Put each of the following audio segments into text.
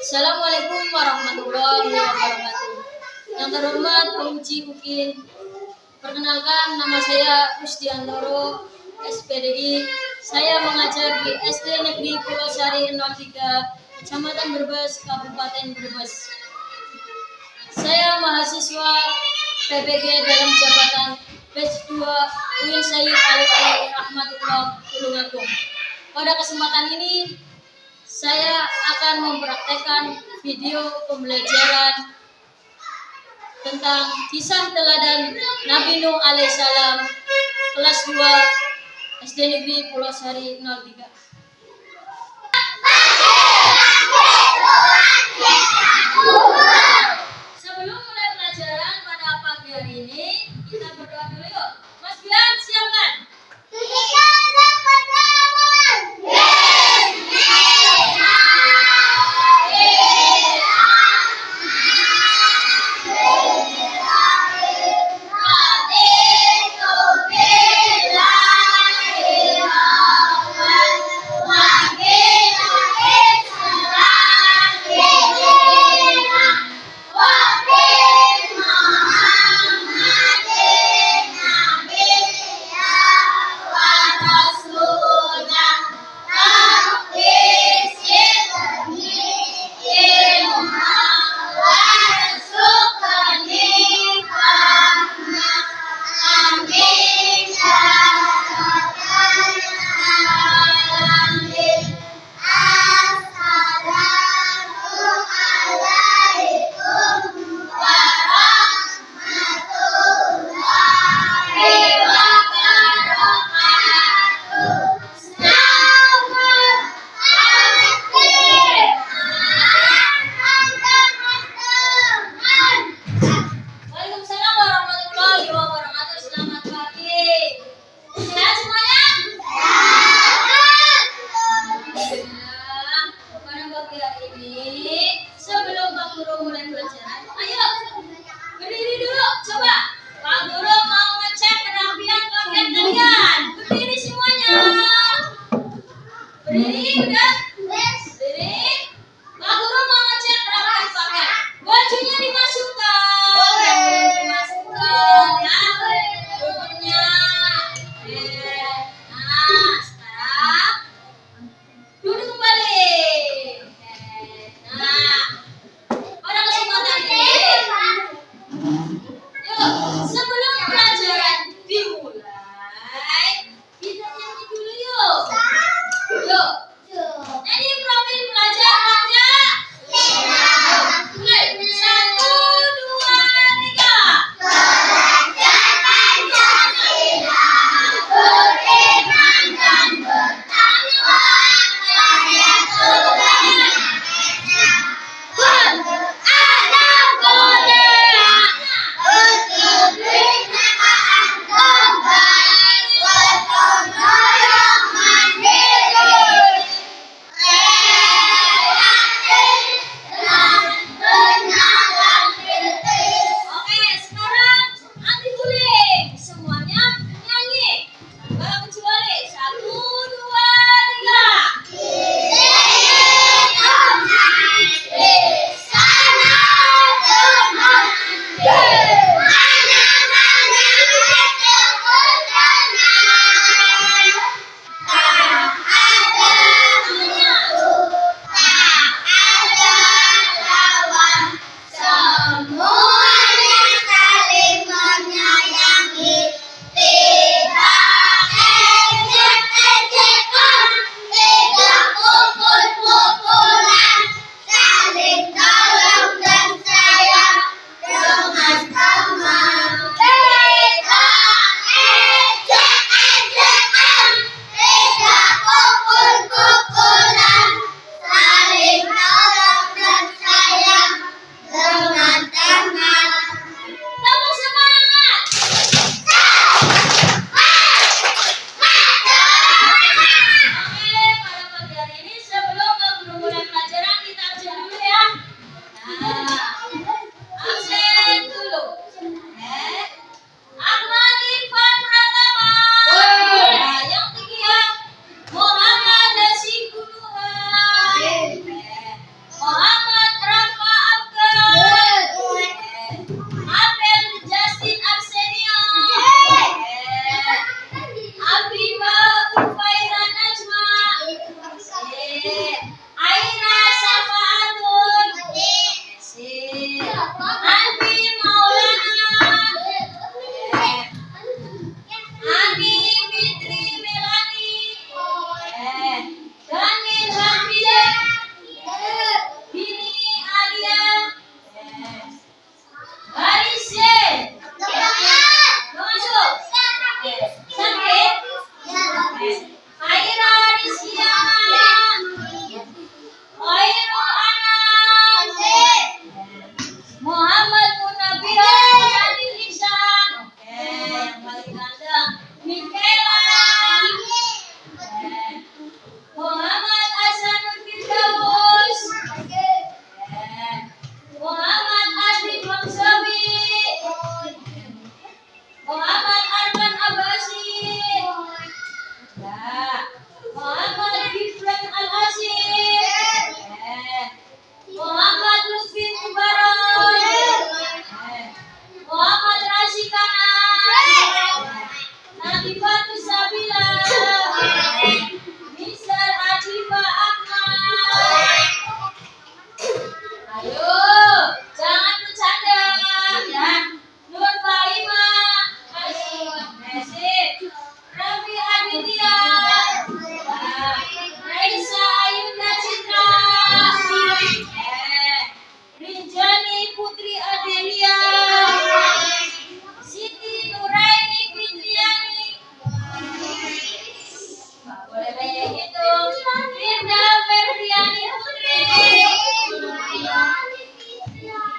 Assalamualaikum warahmatullahi wabarakatuh. Yang terhormat Penguji UKIN, perkenalkan nama saya Rusdiantoro, SPDI. Saya mengajar di SD Negeri Pulau Sari 03, Kecamatan Brebes, Kabupaten Brebes. Saya mahasiswa PPG dalam jabatan Batch 2 UIN Sayyid Ali Rahmatullah Tulungagung. Pada kesempatan ini saya akan mempraktekkan video pembelajaran tentang kisah teladan Nabi Nuh alaihissalam kelas 2 SD Negeri Pulau Sari 03. Sebelum mulai pelajaran pada pagi hari ini, kita berdoa dulu yuk. Mas Bian, siapkan.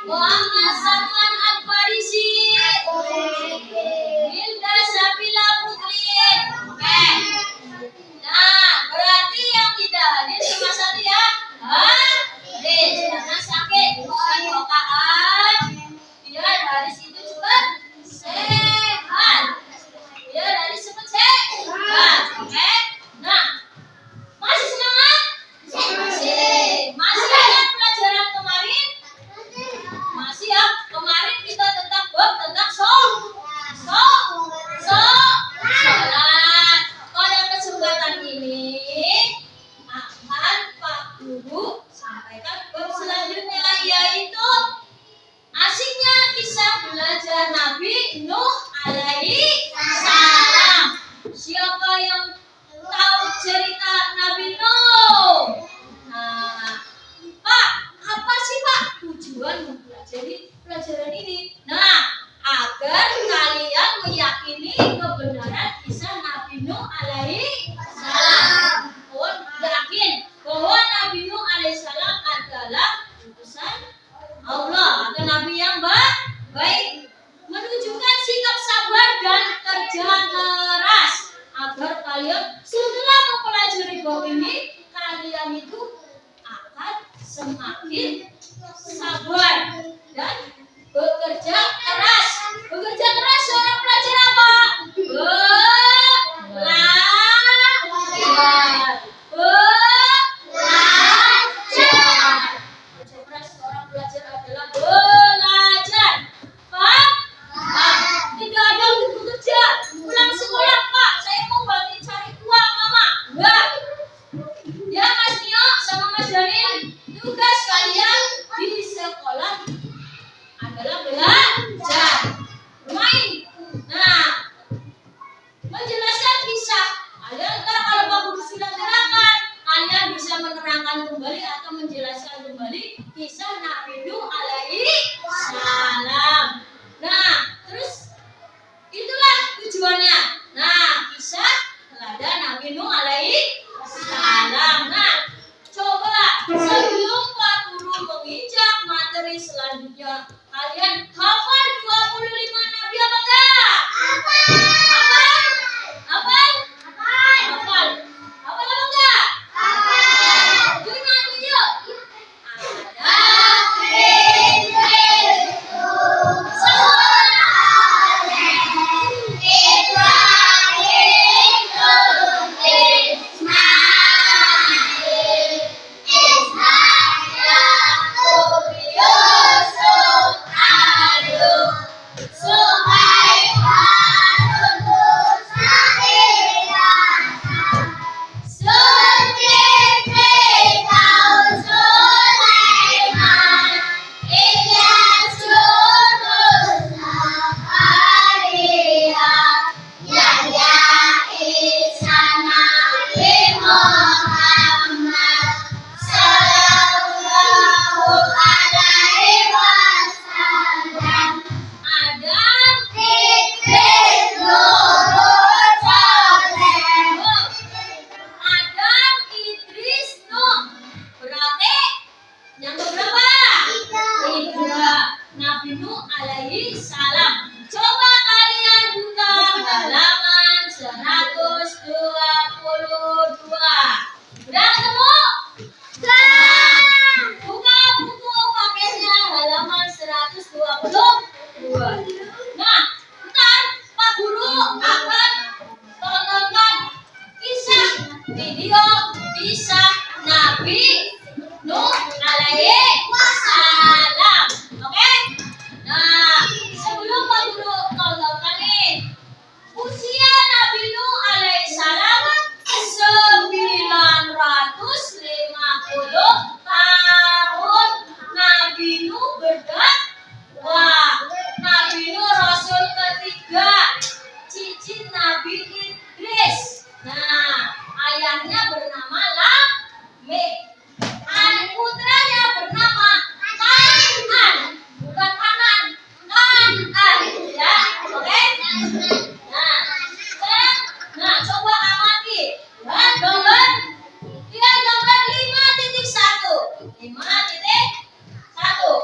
Muhammad Salman Al-Farisi, Hilda Sabila Putri. Oke. Nah, berarti yang tidak hadir cuma satu ya. Hadir, jangan sakit, bukan rokaan. Biar dari situ cepat sehat. Biar dari cepat sehat. Oke. Nah, masih semangat? Masih. Masih ingat pelajaran kemarin? Masih ya. Kemarin kita tentang sholat. Pada kesempatan ini akan Pak Guru sampaikan bab selanjutnya, yaitu asiknya kisah belajar Nabi Nuh alaihi salam. Siapa yang tahu cerita Nabi Nuh? Nah, Pak, apa sih Pak tujuan mempelajari pelajaran ini? Nah, agar kalian meyakini kebenaran kisah Nabi Nuh alaihi salam. Yakin bahwa Nabi Nuh alaihi salam adalah utusan Allah atau Nabi yang baik, menunjukkan sikap sabar dan kerja keras agar kalian setelah mempelajari bab ini kalian itu akan semakin sabar dan bekerja keras. Bekerja keras seorang pelajar apa? Belajar. Bekerja keras seorang pelajar adalah belajar. Pak? Tidak ada untuk bekerja. Pulang sekolah, Pak. Saya mau bantu cari uang, Mama. Enggak. Ya, Mas Nio sama Mas Daniel, tugas kalian di sekolah adalah belajar, bermain. Nah, menjelaskan kisah. Kalian ntar kalau Pak Guru sudah terangkan, kalian bisa menerangkan kembali atau menjelaskan kembali kisah Nabi Nuh alaihi salam. Nah, terus itulah tujuannya. Nah, kisah teladan Nabi Nuh alaihi salam. Nah, coba sebelum Pak Guru menginjak materi selanjutnya, kalian hafal 25 nabi apa enggak? Hafal? Hafal? Hafal. Hafal apa enggak? Tunjuk. Nabi Nuh alaihi salam. Coba kalian buka halaman 122. Udah ketemu? Buka buku paketnya halaman 122. Nah, ntar Pak Guru akan tontonkan video kisah Nabi Nuh alaihi salam. Oke? Nah, sebelum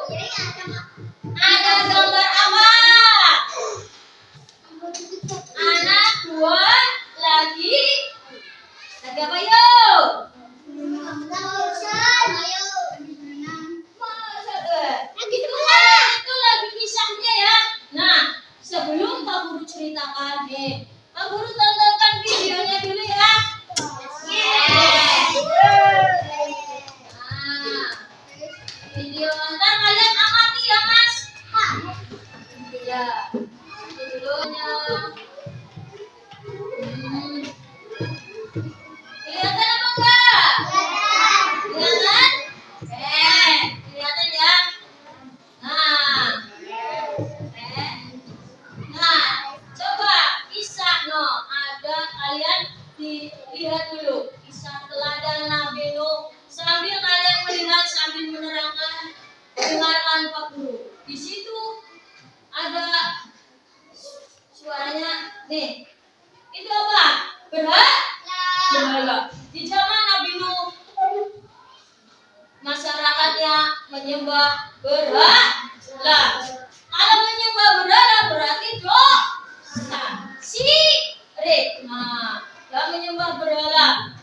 Ada gambar apa? Anak dua lagi apa yuk? Itu lagi kisahnya ya. Nah, sebelum Pak Guru ceritakan nih, Pak Guru tontonkan videonya dulu ya. Nah, video ntar kalian amati ya Mas. Ya, videonya. Kelihatan apa enggak? Kelihatan? Kelihatan ya. Nah, coba kisah ada kalian dilihat dulu kisah teladan Nabi Nuh sambil kalian melihat sambil menerangkan dengarkan Pak Guru. Di situ ada suaranya nih. Itu apa? Berhala. Di zaman Nabi Nuh masyarakatnya menyembah berhala. Kalau menyembah berhala berarti dosa. Syirik. Nah, yang menyembah berhala.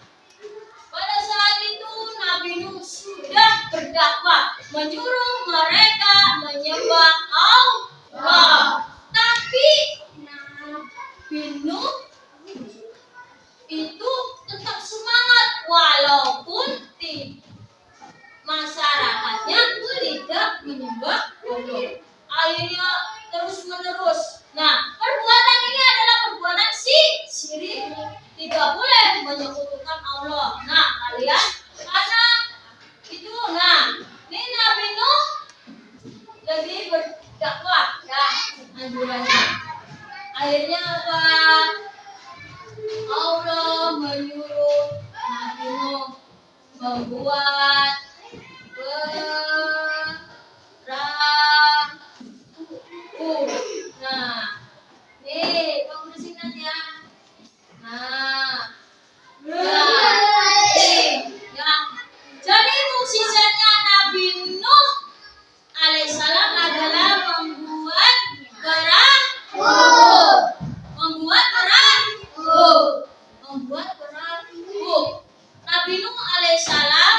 Pada saat itu Nabi Nuh sudah berdakwah menyuruh mereka menyembah Allah. Tapi Nabi Nuh itu tetap semangat walaupun masyarakatnya tidak menyembah Allah. Akhirnya terus menerus. Nah, perbuatan ini adalah perbuatan syirik. Tidak boleh menyekutukan Allah. Nah, kalian karena itu, ini Nabi Nuh lagi berdakwah ya anjurannya. Akhirnya apa? Allah menyuruh Nabi Nuh membuat perahu. Nah, nih kamu bersihkan ya. Nah, ya. Jadi mukjizatnya Nabi Nuh alaihissalam adalah membuat perahu. Nabi Nuh alaihissalam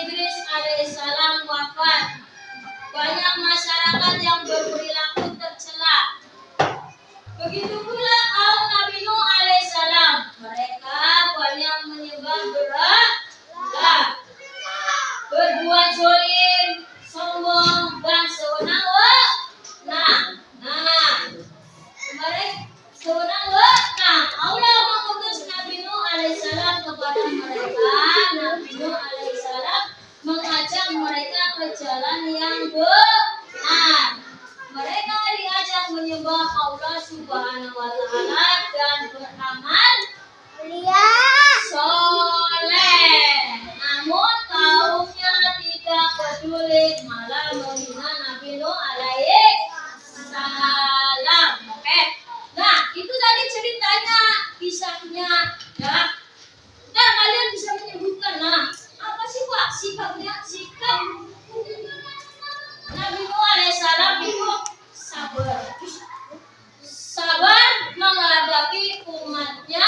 Idris alaihissalam wafat. Banyak masyarakat yang berperilaku tercela. Begitu pula kaum Nabi Nuh alaihissalam. Mereka banyak menyembah berhala, berbuat zalim, sombong, dan sewenang-wenang. Mereka sewenang-wenang. Allah mengutus Nabi Nuh alaihissalam kepada mereka. Nabi Nuh alaihissalam mengajak mereka ke jalan yang benar. Mereka diajak menyembah Allah Subhanahu wa taala dan beramal soleh. Namun kaumnya tidak peduli, malah menghina Nabi Nuh alaihissalam. Oke. Nah, itu tadi ceritanya, kisahnya ya. Ntar kalian bisa menyebutkan, nah, apa sih Pak sikapnya? Sikap Nabi Nuh alaihissalam itu sabar. Sabar menghadapi umatnya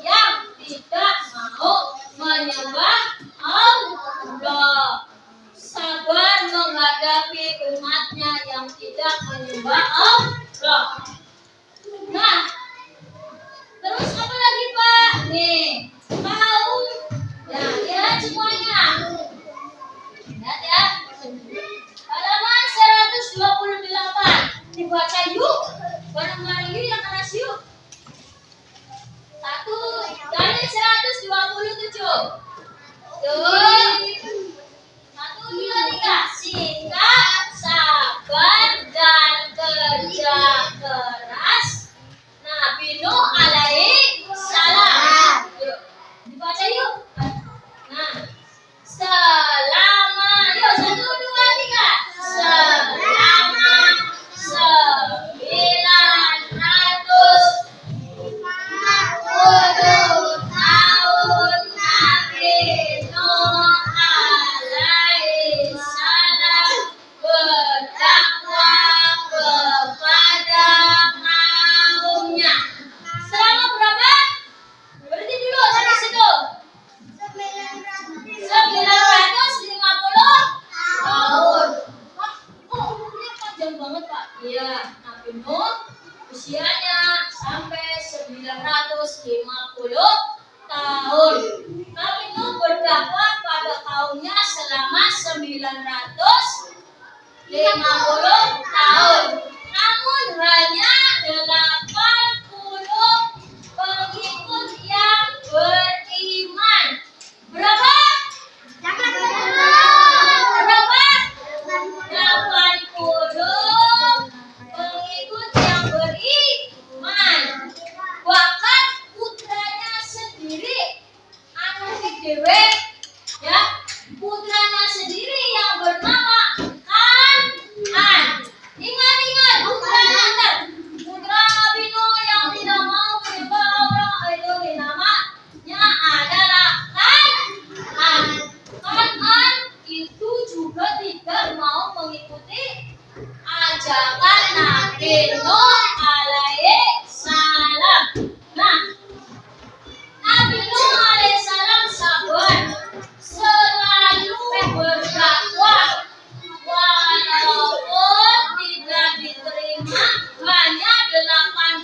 yang tidak mau menyembah Allah. Sabar menghadapi umatnya yang tidak menyembah Allah. Nah, terus apa lagi Pak? Nih, kaum ya, lihat semuanya. Lihat ya. Halaman 128. Dibaca yuk. Bareng-bareng yuk yang keras yuk. 1 dari 127. Tuh. 1, 2, 3. Sikap sabar dan kerja keras Nabi Nuh alaihissalam. Yuk, dibaca yuk. Nah, selama yuk 1, 2, 3. Selama 950 tahun Nabi Nuh alaihissalam berdakwah kepada kaumnya. Selama berapa? Berhenti dulu sampai situ. 950 tahun. Oh, umurnya panjang banget Pak. Iya, Nabi Nuh usianya sampai 950 tahun. Nabi Nuh berdakwah pada kaumnya selama 950 tahun. Namun hanya 80 pengikut yang beriman. Berapa? Berapa? 80 pengikut yang beriman. Bahkan putranya sendiri, anaknya dewe, ya, putranya sendiri yang bernama Kanan. Ingat-ingat putranya ntar. Putra Nabi Nuh yang tidak mau menyembah Allah itu namanya adalah Kanan. Kanan itu juga tidak mau mengikuti ajakan Nabi Nuh alaihissalam. Nah, Nabi Nuh alaihissalam sabar, selalu berdakwah, walaupun tidak diterima hanya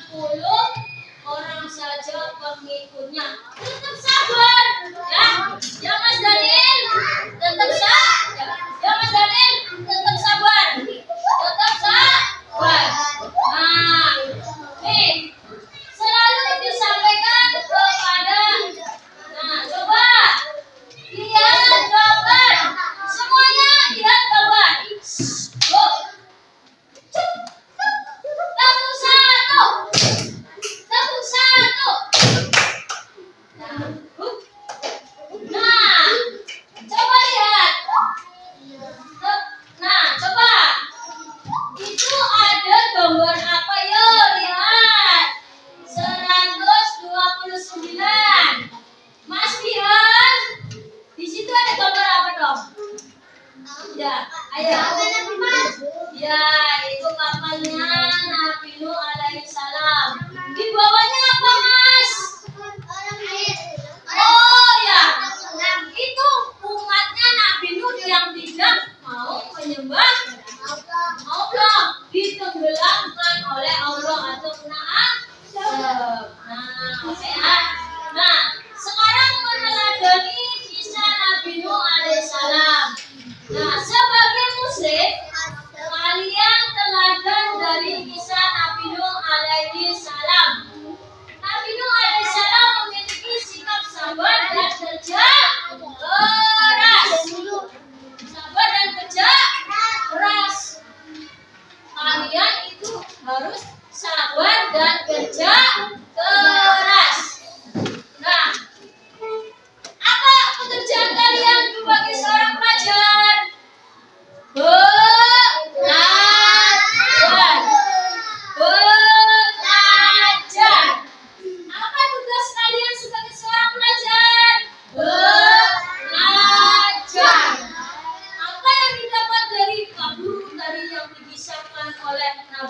80 orang saja pengikutnya. Tetap sabar, ya. Ya Mas Daniel, tetap sabar. Ya Mas Daniel, tetap sabar. Tetap sabar. Nah, nih selalu disampaikan kepada. Nah, coba lihat gambar. Semuanya lihat gambar. Go. Tepuk satu. Tepuk satu. Nah, coba lihat. Nah, coba. Itu ada gambar apa yuk? Lihat. 129. Mas Pihan. Di situ ada gambar apa dong? Ya, ayo. Ya, itu kapalnya Nabi Nuh alaihissalam. Di bawahnya apa, Mas? Oh ya, itu umatnya Nabi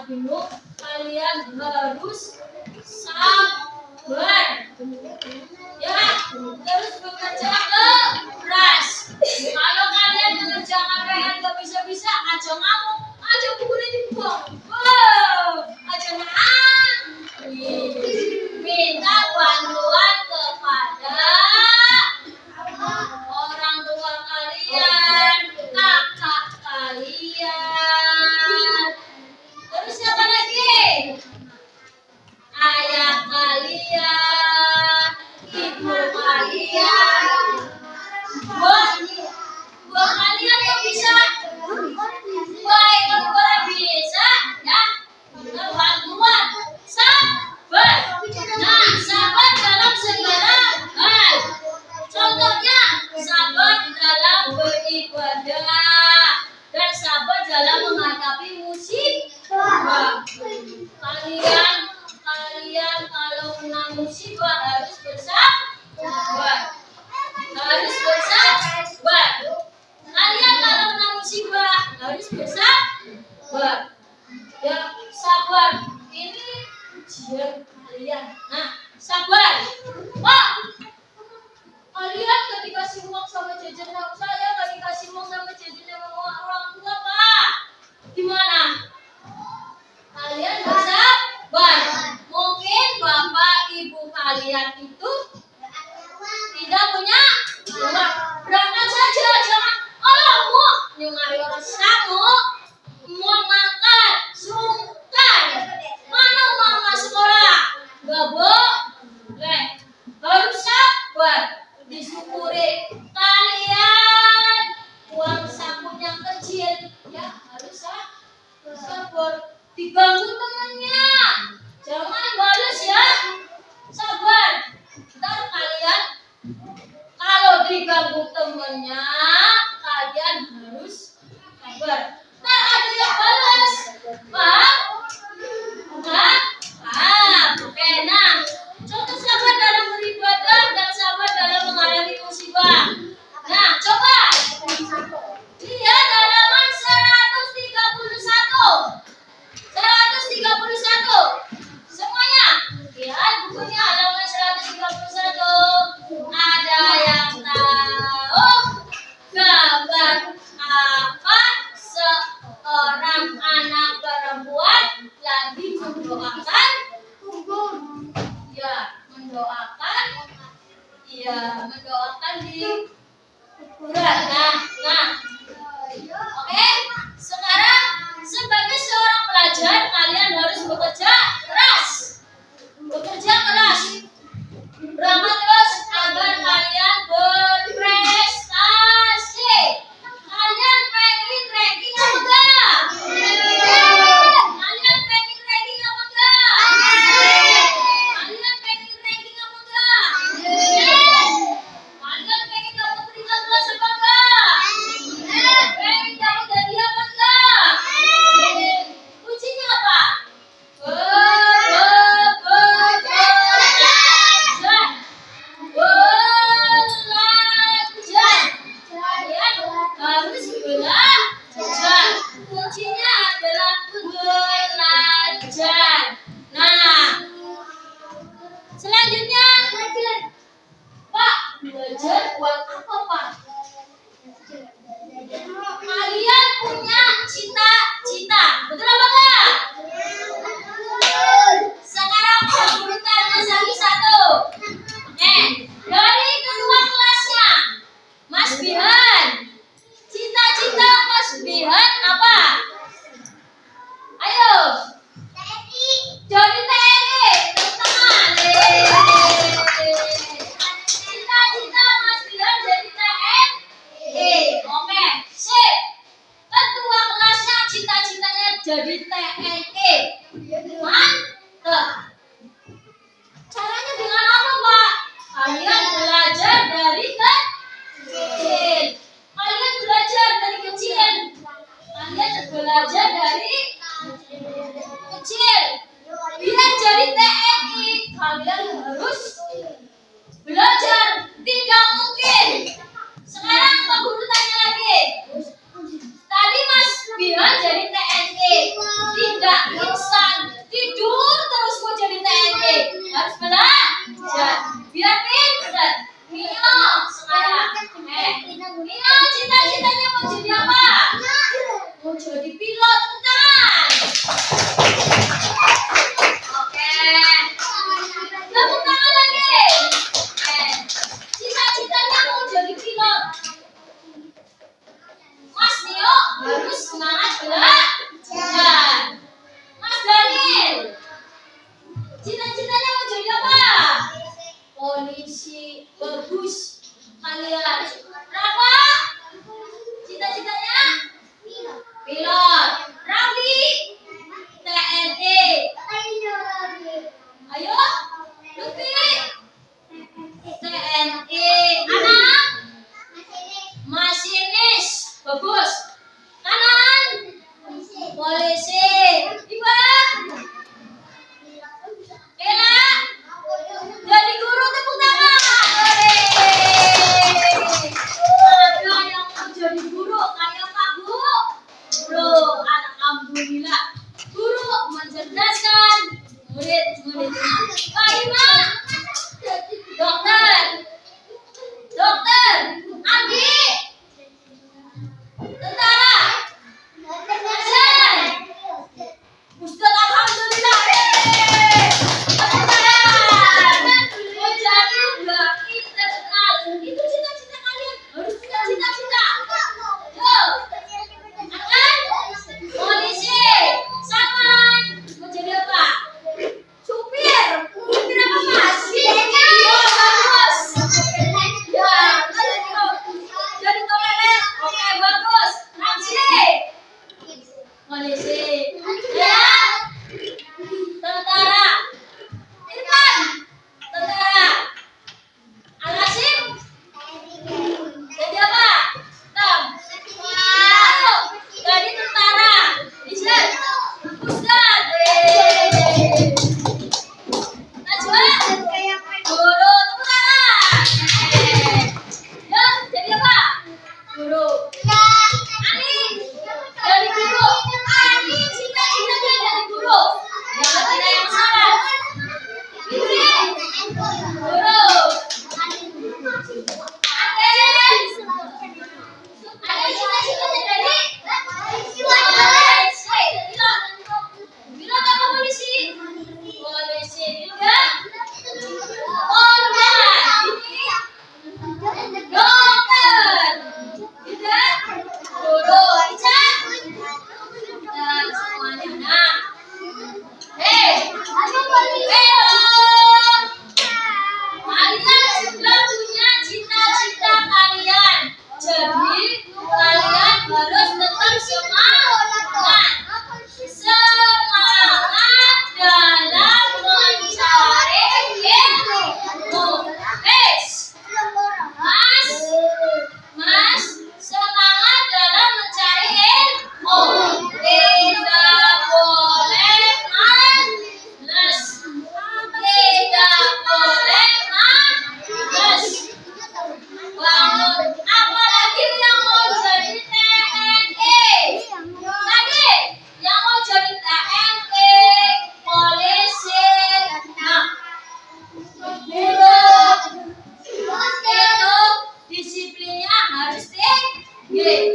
Nabinu, kalian harus sabar. Ya, terus bekerja keras. Kalau kalian mengerjakan PR gak bisa-bisa, aja ngamuk, aja bukunya dibuang. Wow, aja minta bantuan kepada orang tua kalian, kakak kalian. Terus siapa lagi? Ayah kalian, ibu kalian. Buat kalian yang bisa, baik yang bisa, ya. Bantuan, sabar. Nah, sabar dalam segala hal. Contohnya, sabar dalam beribadah dan sabar dalam menghadapi musibah. Kalian kalau kena musibah harus bersabar. Harus bersabar. Kalian kalau kena musibah harus bersabar. Ya, sabar. Ini ujian kalian. Nah, sabar. Pak, kalian gak dikasih uang sama jajan saya, gak dikasih uang sama jajan sama orang tua, Pak. Gimana? Kalian bersabar. Mungkin bapak ibu kalian itu tidak punya uang. Berangkat saja, jangan mau nyungari orang samu, mau makan, sungkan. Mana mama sekolah? Gak boleh. Harus sabar. Disyukuri kalian uang sakunya kecil, ya harus sabar. Diganggu temennya, jangan balas ya. Sabar. Ntar kalian kalau diganggu temennya, kalian harus sabar. Ntar ada yang balas, paham? Oke, nah, contoh sabar dalam beribadah dan sabar dalam menghadapi musibah. Nah, coba lihat halaman 131. 131. Semuanya lihat bukunya halaman 131. Ada yang tahu gambar apa seorang anak perempuan lagi mendoakan? Mendoakan di kuburan. Nah, oke. Sekarang sebagai seorang pelajar kalian harus bekerja keras. Berangkat terus agar kalian berprestasi. Kalian pengen ranking apa enggak? Kalian pengen ranking apa enggak? Kalian pengen ranking apa enggak? Kalian pengen dapat peringkat kelas apa enggak? Pengen dapat hadiah apa enggak? Kuncinya apa? Belajar. Kalian harus belajar. Kuncinya adalah belajar. Nah, selanjutnya, Pak, belajar buat apa, Pak? Kalian punya cita-cita, betul apa enggak? Sekarang guru tanya satu. Dari kedua kelasnya, Mas Bihan, cita-cita Mas Bihan apa? Ayo. Jadi TNI, tepuk tangan. Cita-cita Mas Bihan jadi TNI. Oke, sip. Ketua kelasnya cita-citanya jadi TNI. Mantap. Caranya dengan apa, Pak? Kalian belajar dari kecil. Kalian belajar dari kecil. Biar jadi TNI, kalian harus belajar. Tidak mungkin. Sekarang Pak Guru tanya lagi. Tadi Mas Bihan jadi TNI. Tidak Bagus. Kanan. Polisi. Iba. Ella. Jadi guru, tepuk tangan. Ada yang mau jadi guru kayak Pak Bu. Bro, alhamdulillah. Guru mencerdaskan murid-muridnya. Pak Ima. Dokter. Dokter. Andi. Tentara. Hasan. Ustaz, alhamdulillah. Tepuk tangan. Menjadi udah internal. Itu cita-cita kalian. Harus punya cita-cita. Yo. Akan polisi. Saman. Mau jadi apa? Supir. Supir apa, Mas? Oh, bagus. Ya, jadi toilet. Oke, bagus. Nancy. Polisi. Ya. Tentara. Irfan. Tentara. Al-Hasim. Jadi apa? Tom. Ayo. Jadi tentara. Bisa. Ustaz. Najwa. Guru. Tepuk tangan. Ya, jadi apa? Guru. Ani. Jadi guru. Ani cita-citanya jadi guru. Jangan tidak yang salah. Fitri. Guru. Ada cita-citanya jadi polisi. Bilang apa polisi? Polisi juga. Polwan. Ini dokter. Tidak. Guru. Ica. Dan semuanya. Nah. Hei. Hello. Kalian sudah punya cita-cita kalian. Jadi kalian harus tetap semangat. Semangat dalam mencari ilmu. Mas, semangat dalam mencari ilmu. Tidak boleh malas. Tidak boleh malas. Bangun. Apalagi yang mau jadi TNI. Tadi yang mau jadi TNI, polisi. Nah, guru itu disiplinnya harus tinggi.